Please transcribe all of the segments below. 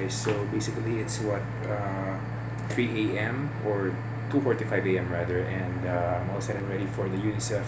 guys. So basically it's what 3 a.m. or 2:45 a.m. rather, and I'm all set and ready for the UNICEF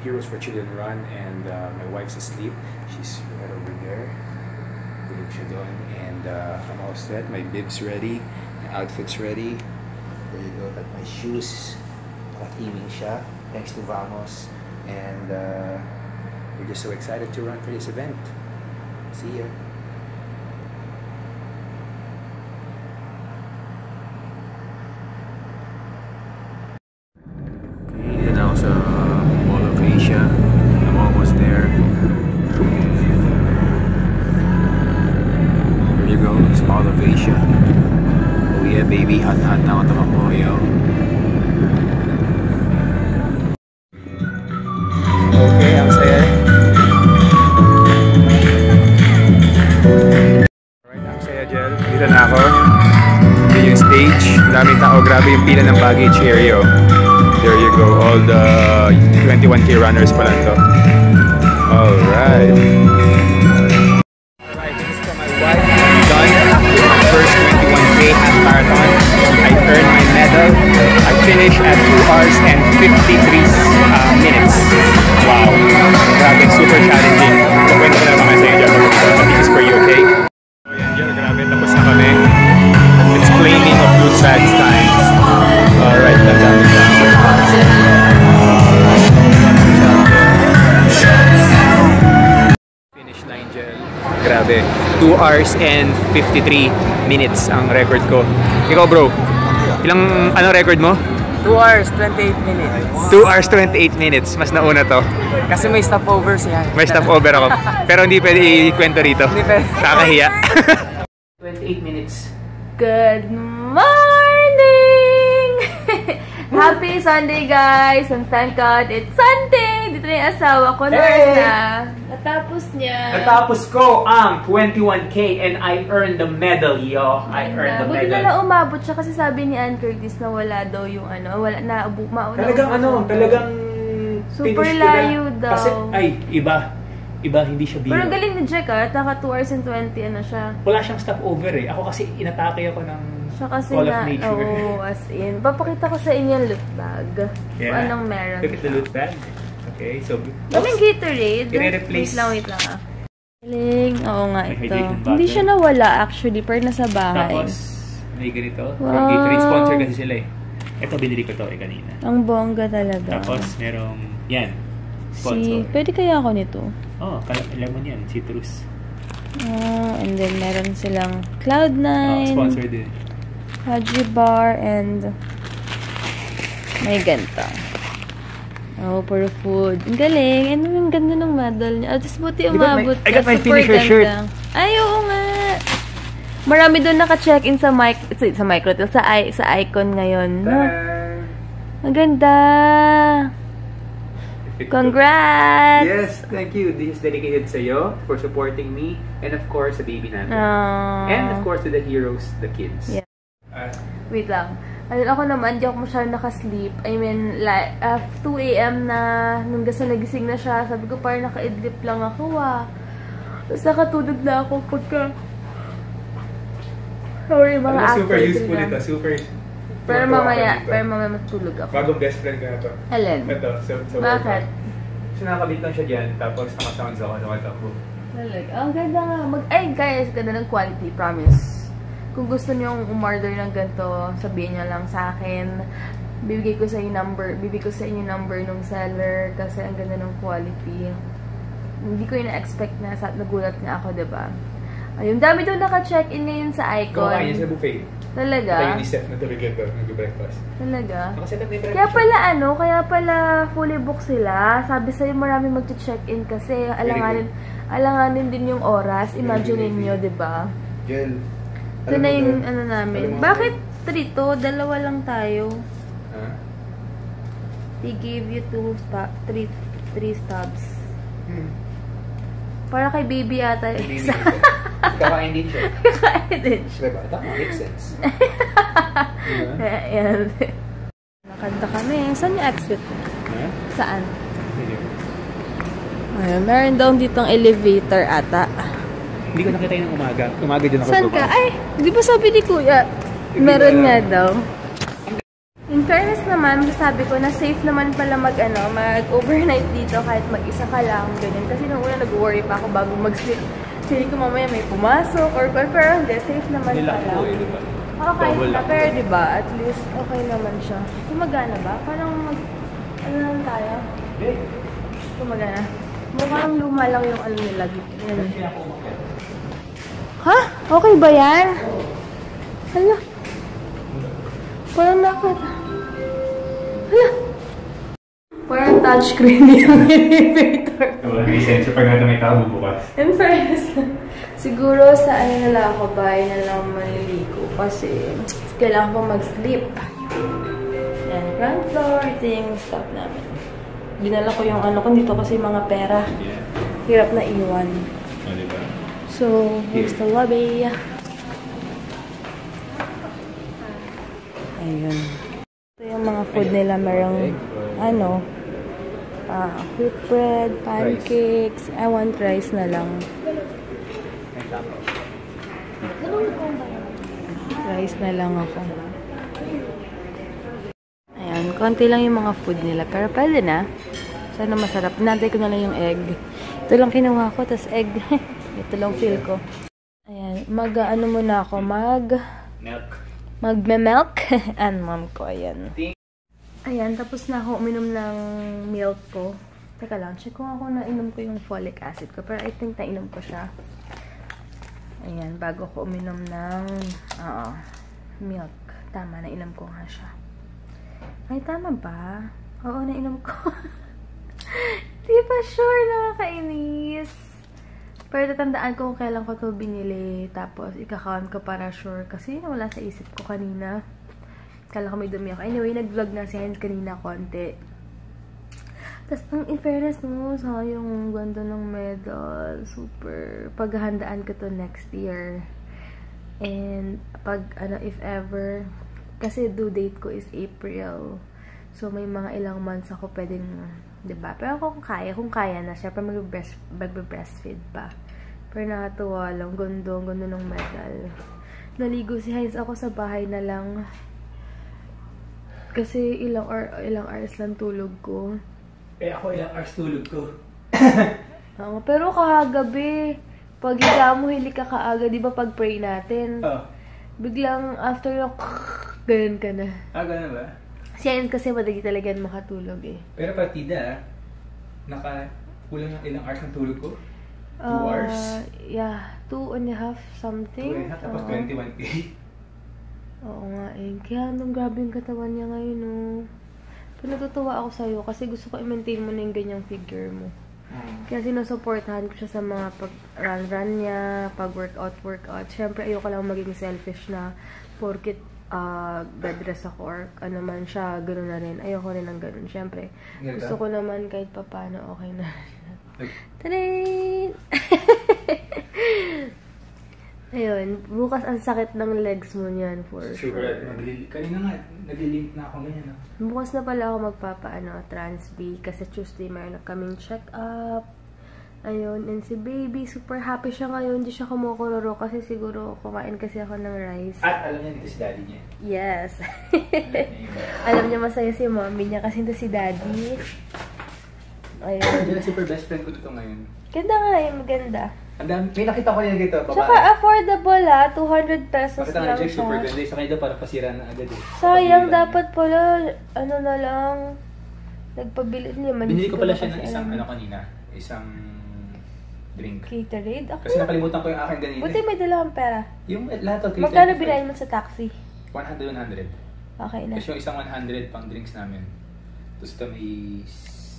Heroes for Children run, and my wife's asleep. She's right over there. Tulog siya doon, and I'm all set. My bib's ready, my outfit's ready. There you go. Got my shoes. Naka-teaming siya thanks to Vamos, and we're just so excited to run for this event. See ya. Okay, dito na ako sa Mall of Asia. I'm almost there. There you go, it's Mall of Asia. Oh yeah baby, hot-hot na ako tumakbo, yo. Okay, ang saya. Alright, ang saya Jel. Dito na ako. Dito yung stage. Daming tao. Grabe yung pila ng baggage area. There you go. All the 21K runners pala to. Alright. Alright, this is for my wife. I'm done with my first 21K half marathon. I earned my medal. I finished at 2 hours and 53 minutes. Wow. Grabe, super challenging. Kukwento ko na naman sa inyo dyan. But this is for you, okay? So yan dyan, grabe. Tapos na kami. It's claiming of Blue Sags times. Alright, that's it. Finish line dyan. Grabe. 2 hours and 53 minutes ang record ko. Ikaw bro, ilang record mo? 2 hours, 28 minutes. 2 hours, 28 minutes. Mas nauna to. Kasi may stopovers yan. May stopover ako. Pero hindi pwede ikwento rito. Hindi pwede. Kakahiya. 28 minutes. Good morning! Happy Sunday guys! And thank God it's Sunday! Dito na yung asawa ko. Nurse na. Natapos niya. Natapos ko ang 21K and I earned the medal, yo. I earned the Buti medal. na lang umabot siya kasi sabi ni Ann Curtis na wala daw yung wala na mauna. Talagang super layo daw. Kasi, iba, hindi siya biro. Pero galing ni Jack naka 2 hours and 20 siya. Wala siyang stopover eh. Ako kasi inatake ako ng siya kasi Call of Nature. as in. Papakita ko sa inyo yung loot bag. Yeah. Kung anong meron. Look at the loot bag. Okay, so... Daming Gatorade. I-replace. Wait lang. Galing. Oo nga May ito. hydrating bottle. Hindi siya nawala actually, pero nasa bahay. Tapos, may ganito. Wow. From Gatorade, sponsor kasi sila eh. Ito, binili ko to kanina. Ang bongga talaga. Tapos, merong, yan, sponsor. Pwede kaya ako nito? Oh, lemon yan, citrus. And then meron silang Cloud9. Sponsor din. Haji Bar, and may ganta. For food. Ang galing. Ano yung ganda ng medal niya? Just buti umabot. I got my finisher shirt. Ay, oo nga. Marami doon naka-check-in sa Microtel, sa Icon ngayon. No? Ang ganda. Congrats! Yes, thank you. This is dedicated sa iyo for supporting me, and of course sa baby natin. And of course to the heroes, the kids. Yeah. Wait lang. Ako naman, di ako masyadong nakasleep. I mean, like, 2 a.m. na, nung nagising na siya, sabi ko parang naka-idlip lang ako, Tapos nakatulog na ako pagka... Sorry, mga after. Super useful ito, super... Pero mamaya matulog ako. Bagong best friend ko na to. Helen? Ito, so Bakit? Kasi nakakabit lang siya dyan, tapos naka-sounds ako, nakatakbo. Talaga. Ang ganda nga. Ay, guys, ganda ng quality, promise. Kung gusto niyo umorder ng ganito, sabihin niyo lang sa akin. Bibigay ko sa inyo number ng seller kasi ang ganda ng quality. Hindi ko ina-expect na nagulat nga ako, diba? Ayun, dami daw naka-check-in ngayon sa Icon. Kumakain sa buffet. Talaga? Ito yung ni Steph na tulog ito, nag-breakfast. Talaga? Nakaset up na yung Kaya pala fully booked sila. Sabi sa'yo marami mag-check-in kasi alanganin din yung oras. Imagine niyo, diba? Jel. Ito na yung namin. Bakit 3 to? 2 lang tayo. They gave you 3 stubs. Para kay baby ata. Kakain din siya. Kakain din siya. Diba? Tama, makes sense. Ayan. Nakanta kami. Saan yung exit? Saan? Ayun, meron daw ditong elevator ata. Hindi ko nakita yun ng umaga. Umaga din ako Saan ka? Ay, di ba sabi ni Kuya? Meron nga daw. In fairness naman, sabi ko na safe naman pala mag-overnight dito kahit mag-isa ka lang, ganyan. Kasi nung una nag-worry pa ako bago mag-sleep. Feeling ko mamaya may pumasok or pero hindi, safe naman pala. Diba? Okay na, pero diba, at least okay naman siya. Gumagana ba? Parang ano lang tayo? Gumagana. Mukhang luma lang yung ano nila. Ha? Okay ba yan? Hala. Parang nakita. Hala. Parang touchscreen yung elevator. May sense pag natin may tao bubukas. In fairness, siguro sa ano na lang ako, bahay na lang maliligo. Kasi kailangan ko mag-sleep. Yan, ground floor. Ito yung stop namin. Dinala ko yung ano ko dito kasi mga pera. Hirap na iwan. Oh, diba? So, here's the lobby. Ayun. Ito yung mga food nila. Merong, wheat bread, pancakes. I want rice na lang. Rice na lang ako. Ayan, konti lang yung mga food nila. Pero pwede na. Sana masarap. Nantay ko na lang yung egg. Ito lang kinuha ko, tas egg. Ito lang feel ko. Ayan, mag-ano muna ako, magme-milk. And mom ko, ayan. Ayan, tapos na ako uminom ng milk ko. Teka lang, check ko ako na inom ko yung folic acid ko. Pero I think nainom ko siya. Ayan, bago ko uminom ng milk. Tama, nainom ko nga siya. Ay, tama ba? Oo, nainom ko. Di pa sure, nakakainis. Pero tatandaan ko kung kailan ko ito binili. Tapos, ika-count ko para sure. Kasi wala sa isip ko kanina. Kala ko may dumi ako. Anyway, nag-vlog na si Heinz kanina konti. Tapos, ang in fairness mo, sayang ganda ng medal. Super. Paghahandaan ko to next year. And, if ever, kasi due date ko is April. So, may mga ilang months ako pwedeng, diba? Pero kung kaya na, syempre mag-breastfeed pa. Pero nakatuwa lang, ganda ng medal. Naligo si Heinz ako sa bahay na lang. Kasi ilang hours lang tulog ko. Ako ilang hours tulog ko. Pero kahagabi, pag higa mo, hili ka kaaga, di ba pag pray natin? Biglang after yung ganun ka na. Ganun ba? Siya kasi madagi talaga makatulog eh. Pero partida, kulang ng ilang hours ng tulog ko? 2 hours? Yeah, 2.5 something. 2.5, tapos 21K. Oo nga eh. Kaya nung grabe yung katawan niya ngayon Pero natutuwa ako sa'yo kasi gusto ko i-maintain mo na yung ganyang figure mo. Kaya sinusuportahan ko siya sa mga pag-run niya, pag-workout. Siyempre, ayoko lang maging selfish na porkit bed rest ako or ano man siya, gano'n na rin. Ayoko rin ng gano'n. Siyempre, gusto ko naman kahit papano okay na. Tadaan! Ayun, bukas ang sakit ng legs mo niyan for sure. Kanina nga, nag-link na ako ganyan. Bukas na pala ako trans B kasi Tuesday mayroon na kaming check-up. Ayun, and si baby, super happy siya ngayon. Hindi siya kumukuroro kasi siguro kumain kasi ako ng rice. At alam niya dito si daddy niya. Yes. Alam niya masaya si mommy niya kasi ito si daddy. Ayun. Super best friend ko dito ngayon. Ganda nga yun, maganda. May nakita ko niya dito, babae. Tsaka affordable 200 pesos Pakita lang siya. siya. Super ganda. Sa kanila para pasira na agad eh. Sayang, dapat pala, ano na lang, nagpabili niya. Binili ko pala siya ng isang, isang drink. Gatorade? Ako Kasi nakalimutan ko yung akin ganito. Buti may dalawang pera. Yung lahat of Magkano binayin mo sa taxi? 100. Okay na. Kasi yung isang 100 pang drinks namin. Tapos ito may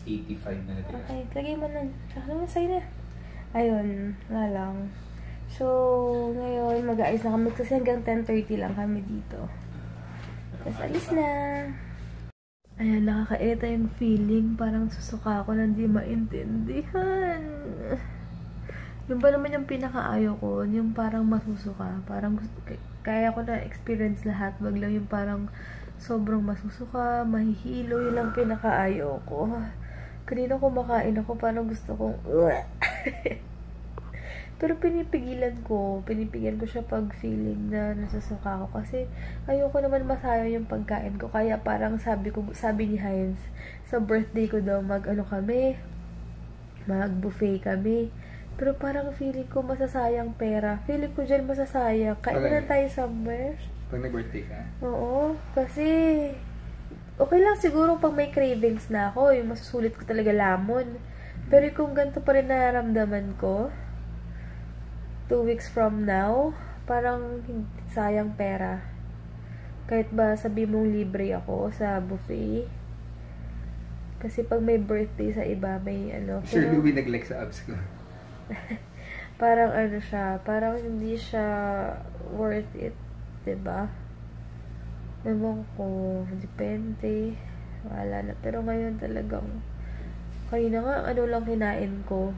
85 na natira. Okay, lagay mo na. Tsaka naman sa'yo na. Ayun, wala lang. So, ngayon, mag-aayos na kami kasi hanggang 10:30 lang kami dito. Tapos, alis na. Ayan, nakakairita yung feeling. Parang susuka ako na hindi maintindihan. Yung ba naman yung pinakaayaw ko, yung parang masusuka. Parang kaya ko na experience lahat. Wag lang yung parang sobrang masusuka, mahihilo. Yun lang pinakaayaw ko. Kanina kumakain ako, parang gusto kong Pero pinipigilan ko siya pag feeling na nasasuka ako kasi ayoko naman masayang yung pagkain ko. Kaya parang sabi ni Heinz, sa birthday ko daw mag-buffet kami. Pero parang feeling ko masasayang pera. Feeling ko dyan masasayang. Kain na tayo somewhere. Pag nag-birthday ka? Oo, kasi okay lang siguro pag may cravings na ako, yung masusulit ko talaga lamon. Pero kung ganito pa rin nararamdaman ko, 2 weeks from now, parang sayang pera. Kahit ba sabi mong libre ako sa buffet. Kasi pag may birthday sa iba, may ano. Sure, Louie nag-like sa abs ko. Parang ano siya, parang hindi siya worth it, diba? Ewan ko, depende. Wala na. Pero ngayon talagang, kanina nga, ano lang kinain ko.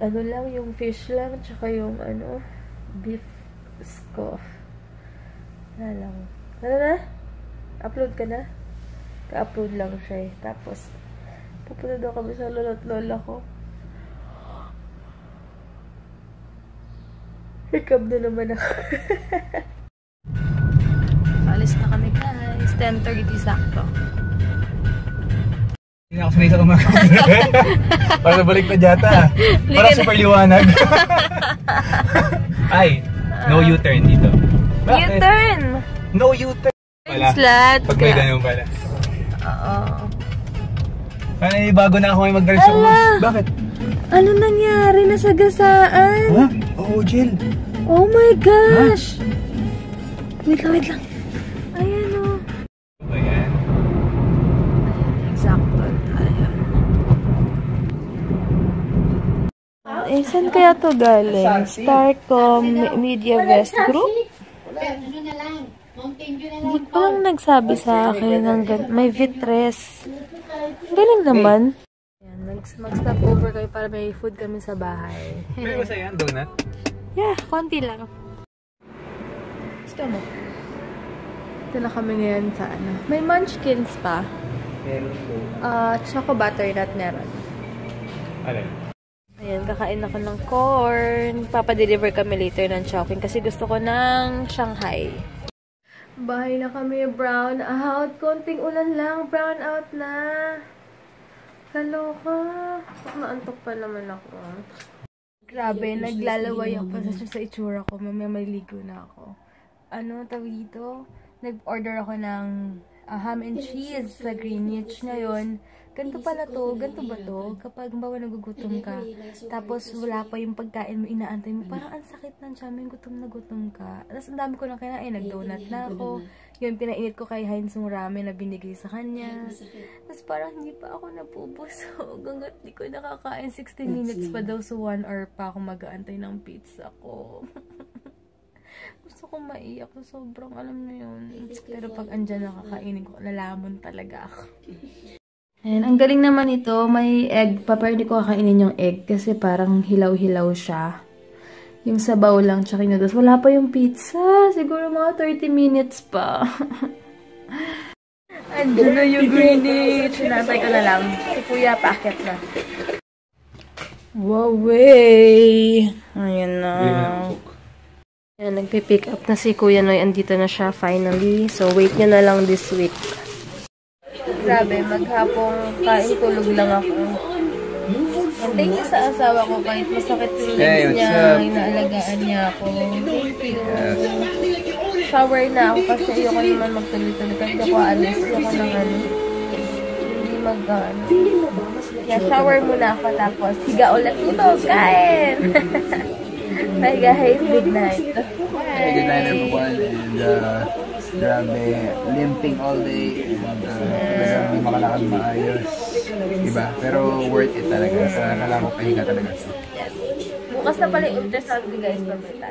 Ano lang, yung fish lang, tsaka yung ano, beef ko. Wala lang. Ano na? Upload ka na? Ka-upload lang siya eh. Tapos, pupunta daw kami sa lolo't lola ko. Hikab na naman ako. Alis na kami guys. 10:30 sakto. Hindi na ako sanay sa kumakain. Para balik na data. Para super liwanag. Ay, no U-turn dito. U-turn! No U-turn! Slat. Pag may ganun pala. Oo. Ay, bago na ako may mag-drive sa bus. Bakit? Ano nangyari? Nasagasaan? Ha? Oo, Jill. Oh my gosh! Wait lang. Ayan o. Ba yan? Ayan, exacto tayo. Eh, saan kaya to galing? Starcom Media West Group? Hindi ko lang nagsabi sa akin hanggang may vitres. Galing naman. Ayan, mag-stop over kayo para may food kami sa bahay. Pwede ba sa'yo yan, donut? Yeah, konti lang. Gusto mo? Ito na kami ngayon sa ano. May munchkins pa. Meron po. Choco butternut meron. Alin? Ayan, kakain ako ng corn. Papadeliver kami later ng Chowking kasi gusto ko ng Shanghai. Bahay na kami, brown out. Konting ulan lang, brown out na. Kaloka. Naantok pa naman ako. Grabe, naglalaway ako sa itsura ko. Mamaya maliligo na ako. Ano, tawag dito? Nag-order ako ng ham and cheese sa Greenwich ngayon. Ganito pala to, ganito ba to? Kapag bawa nagugutom ka, tapos wala pa yung pagkain mo, inaantay mo, parang ang sakit ng tiyan mo, gutom na gutom ka. Tapos ang dami ko lang kinain, nag-donut na ako. Yun, pinainit ko kay Heinz yung ramen na binigay sa kanya. Tapos parang hindi pa ako napupusog. Hanggat di ko nakakain, 60 minutes pa daw, so 1 hour pa ako mag-aantay ng pizza ko. Gusto kong maiyak. Sobrang alam mo yun. Pero pag andyan nakakainin ko, lalamon talaga ako. Ayan, ang galing naman ito. May egg pa, pero hindi ko kakainin yung egg kasi parang hilaw-hilaw siya. Yung sabaw lang, tsaka noodles. Wala pa yung pizza. Siguro mga 30 minutes pa. Andyan na yung Greenwich. Sinatay ko na lang. Si Kuya, paakyat na. Wow, way! Ayan na. Ayan, nagpipick up na si Kuya Noy. Andito na siya finally. So, wait nyo na lang this week. Grabe, maghapong kain tulog lang ako. And thank you sa asawa ko kahit masakit yung legs niya, inaalagaan niya ako. Thank you. Shower na ako kasi ayoko naman magtuloy-tuloy. Kahit ako alis, ayoko nang ano. Hindi mag-ano. Kaya shower muna ako tapos higa ulit ito. Kain! Bye guys, good night. Hey, good night everyone. And grabe, limping all day. And hindi makalakad maayos. Diba? Pero worth it talaga. Kailangan ko pahinga talaga. Yes. Bukas na pala yung ultrasound guys. Pagkita.